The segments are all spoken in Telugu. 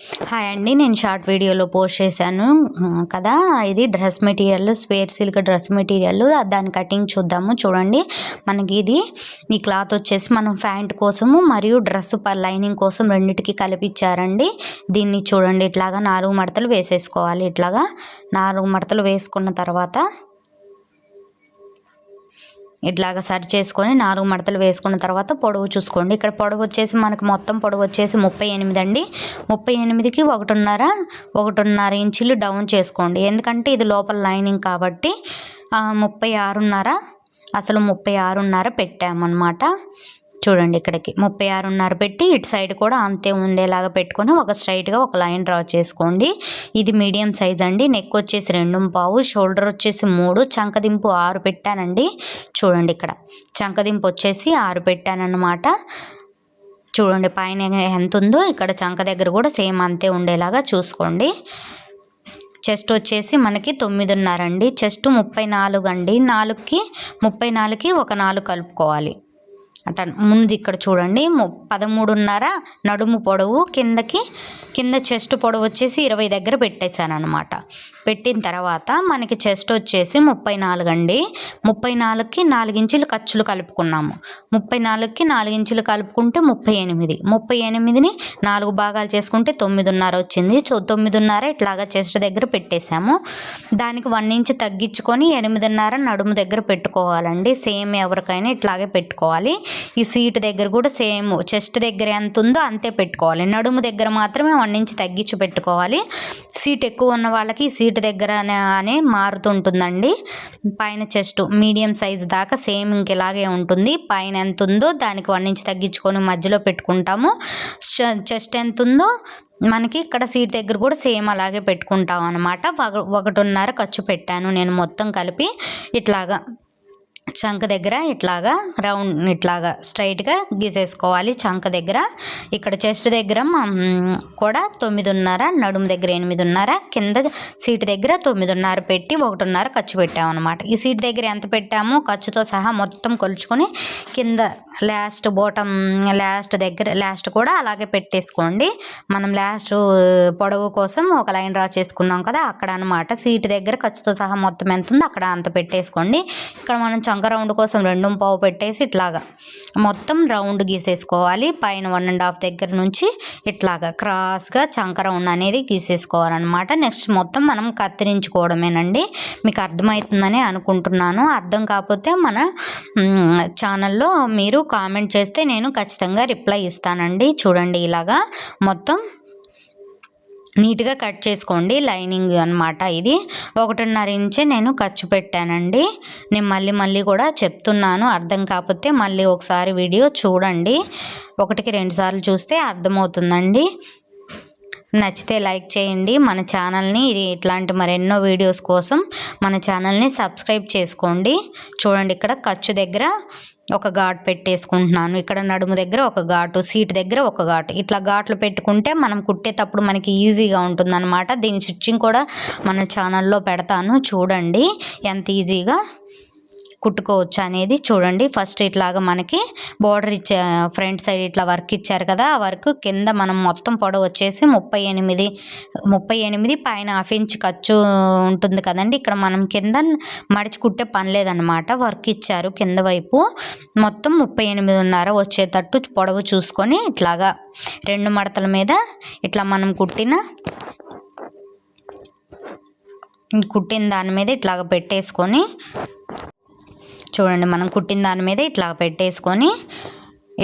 హాయ్ అండి, నేను షార్ట్ వీడియోలో పోస్ట్ చేశాను కదా. ఇది dress material, spare silk dress material. దాని కటింగ్ చూద్దాము. చూడండి, మనకి ఈ క్లాత్ వచ్చేసి మనం ప్యాంట్ కోసము మరియు డ్రెస్ లైనింగ్ కోసం రెండింటికి కలిపిచ్చారండి. దీన్ని చూడండి, ఇట్లాగా 4 మడతలు వేసేసుకోవాలి. ఇట్లాగా 4 మడతలు వేసుకున్న తర్వాత ఇట్లాగా సరి చేసుకొని 4 మడతలు వేసుకున్న తర్వాత పొడవు చూసుకోండి. ఇక్కడ పొడవు వచ్చేసి మనకి మొత్తం పొడవు వచ్చేసి 38 అండి. 38కి 1.5 ఇంచులు డౌన్ చేసుకోండి. ఎందుకంటే ఇది లోపల లైనింగ్ కాబట్టి 36.5 అసలు 36.5 పెట్టామన్నమాట. చూడండి, ఇక్కడికి 36.5 పెట్టి ఇటు సైడ్ కూడా అంతే ఉండేలాగా పెట్టుకొని ఒక స్ట్రైట్గా ఒక లైన్ డ్రా చేసుకోండి. ఇది మీడియం సైజ్ అండి. నెక్ వచ్చేసి 2.5, షోల్డర్ వచ్చేసి 3, చంకదింపు 6 పెట్టానండి. చూడండి, ఇక్కడ చంకదింపు వచ్చేసి 6 పెట్టానన్నమాట. చూడండి, పైన ఎంత ఉందో ఇక్కడ చంక దగ్గర కూడా సేమ్ అంతే ఉండేలాగా చూసుకోండి. చెస్ట్ వచ్చేసి మనకి 9.5 అండి. చెస్ట్ 34 అండి. 34కి ఒక 4 కలుపుకోవాలి. అట్లా ముందు ఇక్కడ చూడండి, 13.5 నడుము పొడవు, కింద చెస్ట్ పొడవు వచ్చేసి 20 దగ్గర పెట్టేశాను అనమాట. పెట్టిన తర్వాత మనకి చెస్ట్ వచ్చేసి 34 అండి. 34కి 4 ఇంచులు ఖర్చులు కలుపుకున్నాము. 34కి 4 ఇంచులు కలుపుకుంటే 38ని 4 భాగాలు చేసుకుంటే 9.5 వచ్చింది. 9.5 ఇట్లాగా చెస్ట్ దగ్గర పెట్టేశాము. దానికి 1 ఇంచు తగ్గించుకొని 8.5 నడుము దగ్గర పెట్టుకోవాలండి. సేమ్ ఎవరికైనా ఇట్లాగే పెట్టుకోవాలి. ఈ సీట్ దగ్గర కూడా సేమ్ చెస్ట్ దగ్గర ఎంత ఉందో అంతే పెట్టుకోవాలి. నడుము దగ్గర మాత్రమే 1 ఇంచ్ తగ్గించి పెట్టుకోవాలి. సీట్ ఎక్కువ ఉన్న వాళ్ళకి సీట్ దగ్గర అనే మారుతుంటుందండి. పైన చెస్ట్ మీడియం సైజ్ దాకా సేమ్ ఇంకెలాగే ఉంటుంది. పైన ఎంత ఉందో దానికి 1 ఇంచ్ తగ్గించుకొని మధ్యలో పెట్టుకుంటాము. చెస్ట్ ఎంత ఉందో మనకి ఇక్కడ సీట్ దగ్గర కూడా సేమ్ అలాగే పెట్టుకుంటాం అనమాట. 1.5 ఖర్చు పెట్టాను నేను మొత్తం కలిపి. ఇట్లాగా చంక దగ్గర ఇట్లాగా రౌండ్ ఇట్లాగా స్ట్రైట్గా గీసేసుకోవాలి. చంక దగ్గర ఇక్కడ చెస్ట్ దగ్గర కూడా 9.5, నడుము దగ్గర 8.5, కింద సీట్ దగ్గర 9.5 పెట్టి 1.5 ఖర్చు పెట్టామన్నమాట. ఈ సీట్ దగ్గర ఎంత పెట్టామో ఖర్చుతో సహా మొత్తం కొలుచుకొని కింద లాస్ట్ కూడా అలాగే పెట్టేసుకోండి. మనం లాస్ట్ పొడవు కోసం ఒక లైన్ డ్రా చేసుకున్నాం కదా, అక్కడ అనమాట. సీట్ దగ్గర ఖర్చుతో సహా మొత్తం ఎంత ఉందో అక్కడ అంత పెట్టేసుకోండి. ఇక్కడ మనం చంక రౌండ్ కోసం 2.5 పెట్టేసి ఇట్లాగా మొత్తం రౌండ్ గీసేసుకోవాలి. పైన 1.5 దగ్గర నుంచి ఇట్లాగా క్రాస్గా చంక రౌండ్ అనేది గీసేసుకోవాలన్నమాట. నెక్స్ట్ మొత్తం మనం కత్తిరించుకోవడమేనండి. మీకు అర్థమవుతుందని అనుకుంటున్నాను. అర్థం కాకపోతే మన ఛానల్లో మీరు కామెంట్ చేస్తే నేను ఖచ్చితంగా రిప్లై ఇస్తానండి. చూడండి, ఇలాగా మొత్తం నీట్గా కట్ చేసుకోండి. లైనింగ్ అనమాట. ఇది 1.5 ఇంచే నేను ఖర్చు పెట్టానండి. నేను మళ్ళీ కూడా చెప్తున్నాను. అర్థం కాకపోతే మళ్ళీ ఒకసారి వీడియో చూడండి. 1కి 2 సార్లు చూస్తే అర్థమవుతుందండి. నచ్చితే లైక్ చేయండి. మన ఛానల్ని ఇట్లాంటి మరెన్నో వీడియోస్ కోసం మన ఛానల్ని సబ్స్క్రైబ్ చేసుకోండి. చూడండి, ఇక్కడ ఖర్చు దగ్గర ఒక ఘాట్ పెట్టేసుకుంటున్నాను. ఇక్కడ నడుము దగ్గర ఒక ఘాటు, సీట్ దగ్గర ఒక ఘాటు. ఇట్లా ఘాట్లు పెట్టుకుంటే మనం కుట్టేటప్పుడు మనకి ఈజీగా ఉంటుందన్నమాట. దీని స్టిచ్చింగ్ కూడా మన ఛానల్లో పెడతాను. చూడండి ఎంత ఈజీగా కుట్టుకోవచ్చు అనేది. చూడండి, ఫస్ట్ ఇట్లాగా మనకి బోర్డర్ ఫ్రంట్ సైడ్ ఇట్లా వర్క్ ఇచ్చారు కదా, ఆ వర్క్ కింద మనం మొత్తం పొడవు వచ్చేసి 38 పైన 1/2 ఇంచ్ ఖర్చు ఉంటుంది కదండి. ఇక్కడ మనం కింద మడిచి కుట్టే పని లేదనమాట. వర్క్ ఇచ్చారు కింద వైపు. మొత్తం 38.5 వచ్చేటట్టు పొడవు చూసుకొని ఇట్లాగా 2 మడతల మీద ఇట్లా మనం కుట్టిన దాని మీద ఇట్లాగా పెట్టేసుకొని చూడండి, మనం కుట్టిన దాని మీద ఇట్లా పెట్టేసుకొని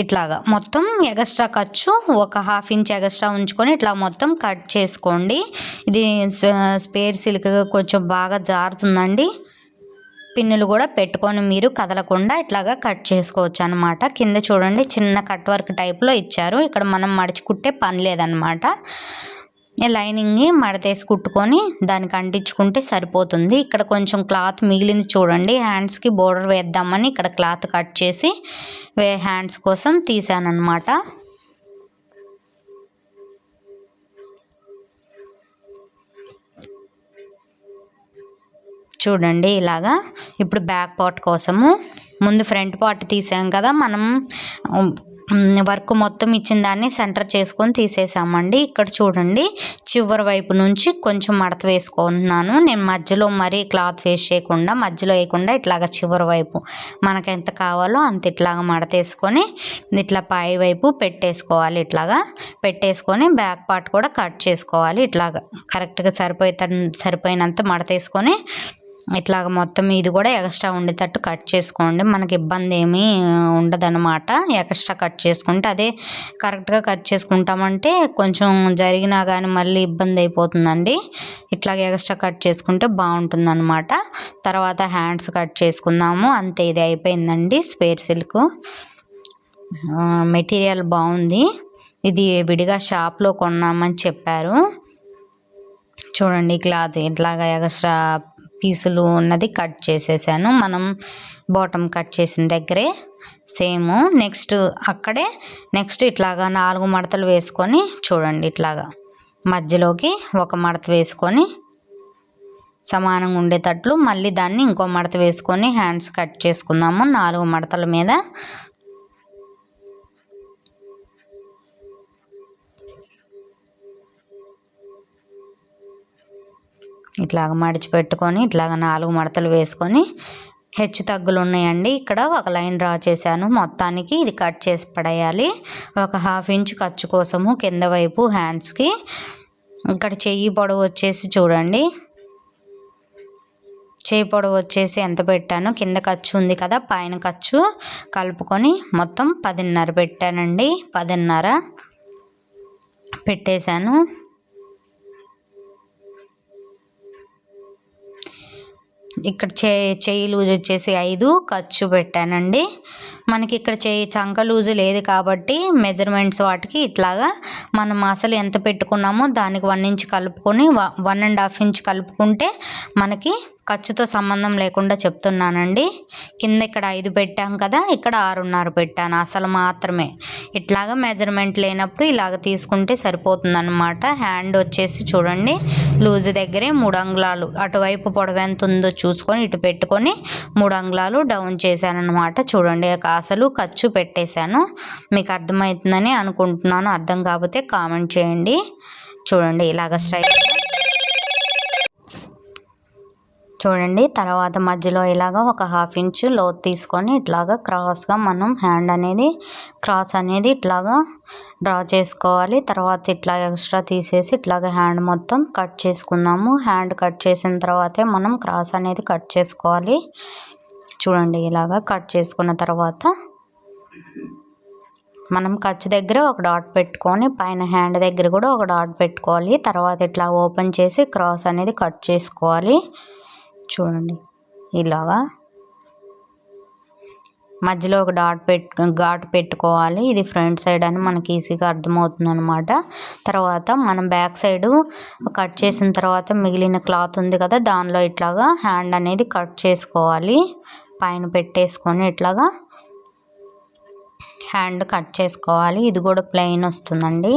ఇట్లాగా మొత్తం ఎగస్ట్రా ఖర్చు ఒక 1/2 ఇంచ్ ఎగస్ట్రా ఉంచుకొని ఇట్లా మొత్తం కట్ చేసుకోండి. ఇది స్పేర్ సిల్క్ కొంచెం బాగా జారుతుందండి. పిన్నులు కూడా పెట్టుకొని మీరు కదలకుండా ఇట్లాగా కట్ చేసుకోవచ్చు అనమాట. కింద చూడండి, చిన్న కట్ వర్క్ టైప్లో ఇచ్చారు. ఇక్కడ మనం మడిచి కుట్టే పని లేదనమాట. లైనింగ్ని మడతేసి కుట్టుకొని దానికి అంటించుకుంటే సరిపోతుంది. ఇక్కడ కొంచెం క్లాత్ మిగిలింది చూడండి. హ్యాండ్స్కి బోర్డర్ వేద్దామని ఇక్కడ క్లాత్ కట్ చేసి హ్యాండ్స్ కోసం తీసానన్నమాట. చూడండి, ఇలాగా ఇప్పుడు బ్యాక్ పార్ట్ కోసము ముందు ఫ్రంట్ పార్ట్ తీసాం కదా మనం. వర్క్ మొత్తం ఇచ్చిన దాన్ని సెంటర్ చేసుకొని తీసేసామండి. ఇక్కడ చూడండి చివరి వైపు నుంచి కొంచెం మడత వేసుకుంటున్నాను నేను. మధ్యలో మరీ క్లాత్ వేస్ట్ చేయకుండా మధ్యలో వేయకుండా ఇట్లాగ చివరి వైపు మనకు ఎంత కావాలో అంత ఇట్లాగ మడత వేసుకొని ఇట్లా పై వైపు పెట్టేసుకోవాలి. ఇట్లాగా పెట్టేసుకొని బ్యాక్ పార్ట్ కూడా కట్ చేసుకోవాలి. ఇట్లాగ కరెక్ట్గా సరిపోయినంత మడత వేసుకొని ఇట్లాగ మొత్తం ఇది కూడా ఎక్స్ట్రా ఉండేటట్టు కట్ చేసుకోండి. మనకి ఇబ్బంది ఏమీ ఉండదన్నమాట. ఎక్స్ట్రా కట్ చేసుకుంటే అదే కరెక్ట్గా కట్ చేసుకుంటామంటే కొంచెం జరిగినా కానీ మళ్ళీ ఇబ్బంది అయిపోతుందండి. ఇట్లాగ ఎక్స్ట్రా కట్ చేసుకుంటే బాగుంటుందన్నమాట. తర్వాత హ్యాండ్స్ కట్ చేసుకుందాము. అంతే, ఇది అయిపోయిందండి. స్పేర్ సిల్క్ మెటీరియల్ బాగుంది. ఇది విడిగా షాప్లో కొన్నామని చెప్పారు. చూడండి క్లాత్ ఇట్లాగా ఎక్స్ట్రా పీసులు ఉన్నది కట్ చేసేసాను. మనం బాటమ్ కట్ చేసిన దగ్గరే సేమ్ నెక్స్ట్ ఇట్లాగా 4 మడతలు వేసుకొని చూడండి ఇట్లాగా మధ్యలోకి ఒక మడత వేసుకొని సమానంగా ఉండేటట్లు మళ్ళీ దాన్ని ఇంకో మడత వేసుకొని హ్యాండ్స్ కట్ చేసుకుందాము 4 మడతల మీద. ఇట్లాగ మడిచి పెట్టుకొని ఇట్లాగ 4 మడతలు వేసుకొని హెచ్చు తగ్గులు ఉన్నాయండి. ఇక్కడ ఒక లైన్ డ్రా చేశాను. మొత్తానికి ఇది కట్ చేసి పడేయాలి. ఒక 1/2 ఇంచ్ ఖర్చు కోసము కింద వైపు హ్యాండ్స్కి. ఇక్కడ చెయ్యి పొడవు వచ్చేసి చూడండి, చేయి పొడవు వచ్చేసి ఎంత పెట్టాను, కింద ఖర్చు ఉంది కదా పైన ఖర్చు కలుపుకొని మొత్తం 10.5 పెట్టానండి. 10.5 పెట్టేశాను. ఇక్కడ చెయ్యి లూజ్ వచ్చేసి 5 ఖర్చు పెట్టానండి. మనకి ఇక్కడ చంక లూజు లేదు కాబట్టి మెజర్మెంట్స్ వాటికి ఇట్లాగా మనం అసలు ఎంత పెట్టుకున్నామో దానికి 1 ఇంచ్ కలుపుకొని 1.5 ఇంచ్ కలుపుకుంటే మనకి ఖర్చుతో సంబంధం లేకుండా చెప్తున్నానండి. కింద ఇక్కడ 5 పెట్టాం కదా, ఇక్కడ 6.5 పెట్టాను అసలు మాత్రమే. ఇట్లాగా మెజర్మెంట్ లేనప్పుడు ఇలాగ తీసుకుంటే సరిపోతుందన్నమాట. హ్యాండ్ వచ్చేసి చూడండి లూజ్ దగ్గరే 3 అంగుళాలు అటువైపు పొడవు ఎంత ఉందో చూసుకొని ఇటు పెట్టుకొని 3 అంగుళాలు డౌన్ చేశాను అనమాట. చూడండి అసలు ఖర్చు పెట్టేశాను. మీకు అర్థమవుతుందని అనుకుంటున్నాను. అర్థం కాకపోతే కామెంట్ చేయండి. చూడండి ఇలాగ స్ట్రైట్ చూడండి. తర్వాత మధ్యలో ఇలాగ ఒక 1/2 ఇంచ్ లోతు తీసుకొని ఇట్లాగా క్రాస్గా మనం హ్యాండ్ అనేది క్రాస్ అనేది ఇట్లాగా డ్రా చేసుకోవాలి. తర్వాత ఇట్లా ఎక్స్ట్రా తీసేసి ఇట్లాగ హ్యాండ్ మొత్తం కట్ చేసుకుందాము. హ్యాండ్ కట్ చేసిన తర్వాతే మనం క్రాస్ అనేది కట్ చేసుకోవాలి. చూడండి ఇలాగ కట్ చేసుకున్న తర్వాత మనం ఖర్చు దగ్గర ఒక డాట్ పెట్టుకొని పైన హ్యాండ్ దగ్గర కూడా ఒక డాట్ పెట్టుకోవాలి. తర్వాత ఇట్లా ఓపెన్ చేసి క్రాస్ అనేది కట్ చేసుకోవాలి. చూడండి ఇలాగా మధ్యలో ఒక ఘాటు పెట్టుకోవాలి. ఇది ఫ్రంట్ సైడ్ అని మనకి ఈజీగా అర్థమవుతుంది అనమాట. తర్వాత మనం బ్యాక్ సైడ్ కట్ చేసిన తర్వాత మిగిలిన క్లాత్ ఉంది కదా దానిలో ఇట్లాగా హ్యాండ్ అనేది కట్ చేసుకోవాలి. పైన పెట్టేసుకొని ఇట్లాగా హ్యాండ్ కట్ చేసుకోవాలి. ఇది కూడా ప్లెయిన్ వస్తుందండి.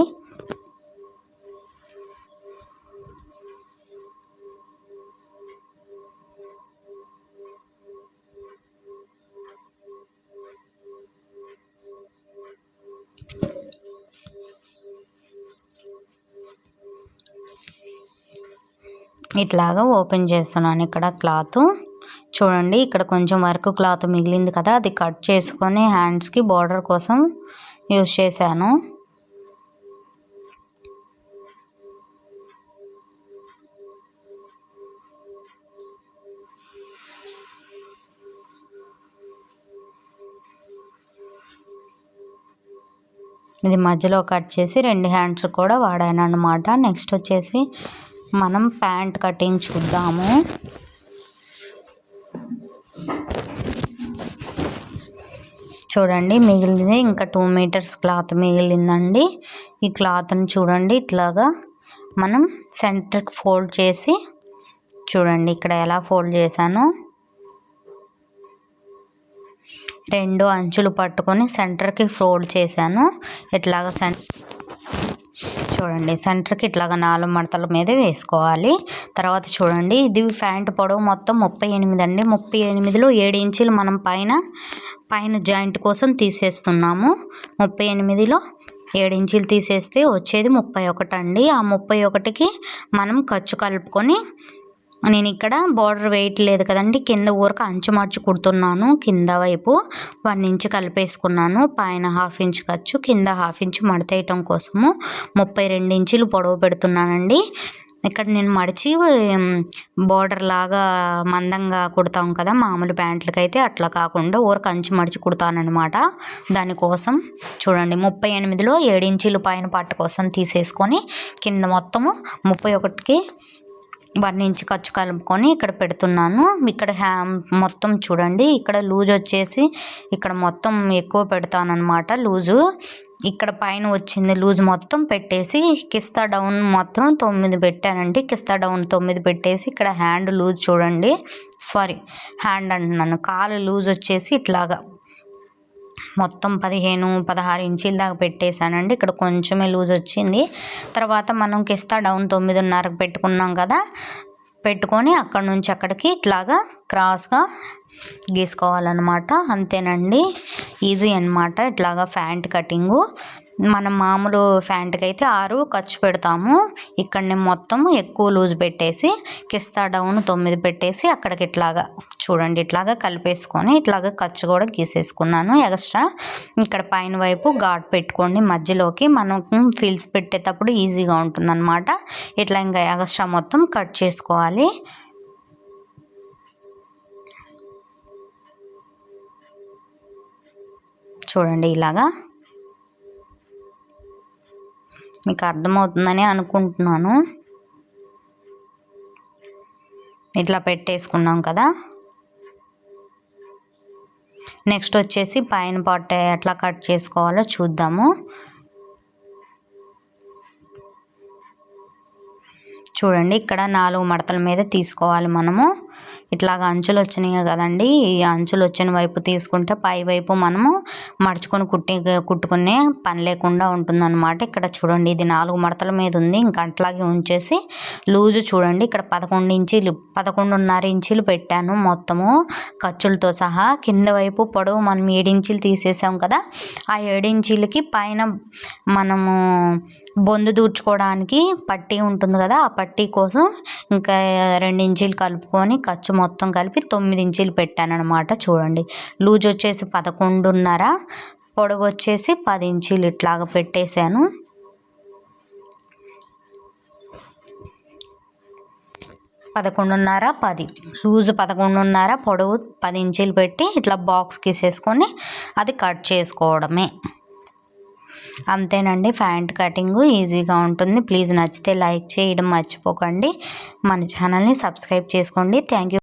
ఇట్లాగా ఓపెన్ చేస్తున్నాను ఇక్కడ క్లాత్. చూడండి ఇక్కడ కొంచెం వర్క్ క్లాత్ మిగిలింది కదా అది కట్ చేసుకొని హ్యాండ్స్కి బార్డర్ కోసం యూజ్ చేశాను. ఇది మధ్యలో కట్ చేసి 2 హ్యాండ్స్ కూడా వాడాను అన్నమాట. నెక్స్ట్ వచ్చేసి మనం ప్యాంట్ కటింగ్ చూద్దాము. చూడండి మిగిలింది ఇంకా 2 మీటర్స్ క్లాత్ మిగిలిందండి. ఈ క్లాత్ని చూడండి ఇట్లాగా మనం సెంటర్కి ఫోల్డ్ చేసి చూడండి ఇక్కడ ఎలా ఫోల్డ్ చేశాను. 2 అంచులు పట్టుకొని సెంటర్కి ఫోల్డ్ చేశాను. ఇట్లాగా చూడండి సెంటర్కి ఇట్లాగా 4 మడతల మీద వేసుకోవాలి. తర్వాత చూడండి ఇది ప్యాంట్ పొడవు మొత్తం 38 అండి. 38లో 7 ఇంచులు మనం పైన పైన జాయింట్ కోసం తీసేస్తున్నాము. 38లో 7 ఇంచీలు తీసేస్తే వచ్చేది 31 అండి. ఆ 31కి మనం ఖర్చు కలుపుకొని, నేను ఇక్కడ బార్డర్ వేయట్లేదు కదండి, కింద ఊరకు అంచు మార్చి కుడుతున్నాను. కింద వైపు 1 ఇంచ్ కలిపేసుకున్నాను. పైన 1/2 ఇంచ్ ఖర్చు, కింద 1/2 ఇంచ్ మడతేయటం కోసము 32 ఇంచీలు పొడవు పెడుతున్నానండి. ఇక్కడ నేను మడిచి బార్డర్ లాగా మందంగా కుడతాం కదా మామూలు ప్యాంట్లకైతే, అట్లా కాకుండా ఊరకు అంచు మడిచి కుడతానమాట. దానికోసం చూడండి 38లో 7 ఇంచీలు పైన పట్టు కోసం తీసేసుకొని కింద మొత్తము 31కి 1 ఇంచ్ ఖర్చు కలుపుకొని ఇక్కడ పెడుతున్నాను. ఇక్కడ మొత్తం చూడండి, ఇక్కడ లూజ్ వచ్చేసి ఇక్కడ మొత్తం ఎక్కువ పెడతానమాట లూజు. ఇక్కడ పైన వచ్చింది లూజ్ మొత్తం పెట్టేసి కిస్తా డౌన్ మొత్తం 9 పెట్టానండి. కిస్తా డౌన్ 9 పెట్టేసి ఇక్కడ హ్యాండ్ లూజ్ చూడండి, హ్యాండ్ అంటున్నాను, కాలు లూజ్ వచ్చేసి ఇట్లాగా మొత్తం 15-16 ఇంచీల దాకా పెట్టేశానండి. ఇక్కడ కొంచెమే లూజ్ వచ్చింది. తర్వాత మనం కిస్తా డౌన్ 9.5కి పెట్టుకున్నాం కదా, పెట్టుకొని అక్కడ నుంచి అక్కడికి ఇట్లాగా క్రాస్గా గీసుకోవాలన్నమాట. అంతేనండి, ఈజీ అన్నమాట. ఇట్లాగా ప్యాంట్ కటింగు మనం మామూలు ప్యాంట్కి అయితే 6 ఖర్చు పెడతాము. ఇక్కడ నేను మొత్తం ఎక్కువ లూజ్ పెట్టేసి కిస్తా డౌన్ 9 పెట్టేసి అక్కడికి ఇట్లాగా చూడండి ఇట్లాగా కలిపేసుకొని ఇట్లాగా ఖర్చు కూడా గీసేసుకున్నాను. ఎక్స్ట్రా ఇక్కడ పైన వైపు ఘాట్ పెట్టుకోండి, మధ్యలోకి మనం ఫిల్స్ పెట్టేటప్పుడు ఈజీగా ఉంటుందన్నమాట. ఇట్లా ఇంకా ఎక్స్ట్రా మొత్తం కట్ చేసుకోవాలి. చూడండి ఇలాగా మీకు అర్థమవుతుందని అనుకుంటున్నాను. ఇట్లా పెట్టేసుకున్నాం కదా. నెక్స్ట్ వచ్చేసి పైన పార్ట్ ఎట్లా కట్ చేసుకోవాలో చూద్దాము. చూడండి ఇక్కడ 4 మడతల మీద తీసుకోవాలి మనము. ఇట్లాగా అంచులు వచ్చినాయి కదండి, ఈ అంచులు వచ్చిన వైపు తీసుకుంటే పై వైపు మనము మడుచుకొని కుట్టుకునే పని లేకుండా ఉంటుందన్నమాట. ఇక్కడ చూడండి ఇది 4 మడతల మీద ఉంది. ఇంకా అట్లాగే ఉంచేసి లూజు చూడండి ఇక్కడ 11.5 ఇంచీలు పెట్టాను మొత్తము ఖర్చులతో సహా. కింద వైపు పొడవు మనం 7 ఇంచీలు తీసేసాం కదా, ఆ 7 ఇంచీలకి పైన మనము బొందు దూర్చుకోవడానికి పట్టీ ఉంటుంది కదా, ఆ పట్టీ కోసం ఇంకా 2 ఇంచీలు కలుపుకొని ఖర్చు మొత్తం కలిపి 9 ఇంచీలు పెట్టాను అనమాట. చూడండి లూజ్ వచ్చేసి 11.5, పొడవు వచ్చేసి 10 ఇంచీలు ఇట్లాగా పెట్టేశాను. పదకొండున్నర 10 లూజు 11.5, పొడవు 10 ఇంచీలు పెట్టి ఇట్లా బాక్స్ గీసేసుకొని అది కట్ చేసుకోవడమే. అంతేనండి, ప్యాంట్ కటింగ్ ఈజీగా ఉంటుంది. ప్లీజ్ నచ్చితే లైక్ చేయడం మర్చిపోకండి. మన ఛానల్ని సబ్స్క్రైబ్ చేసుకోండి. Thank you.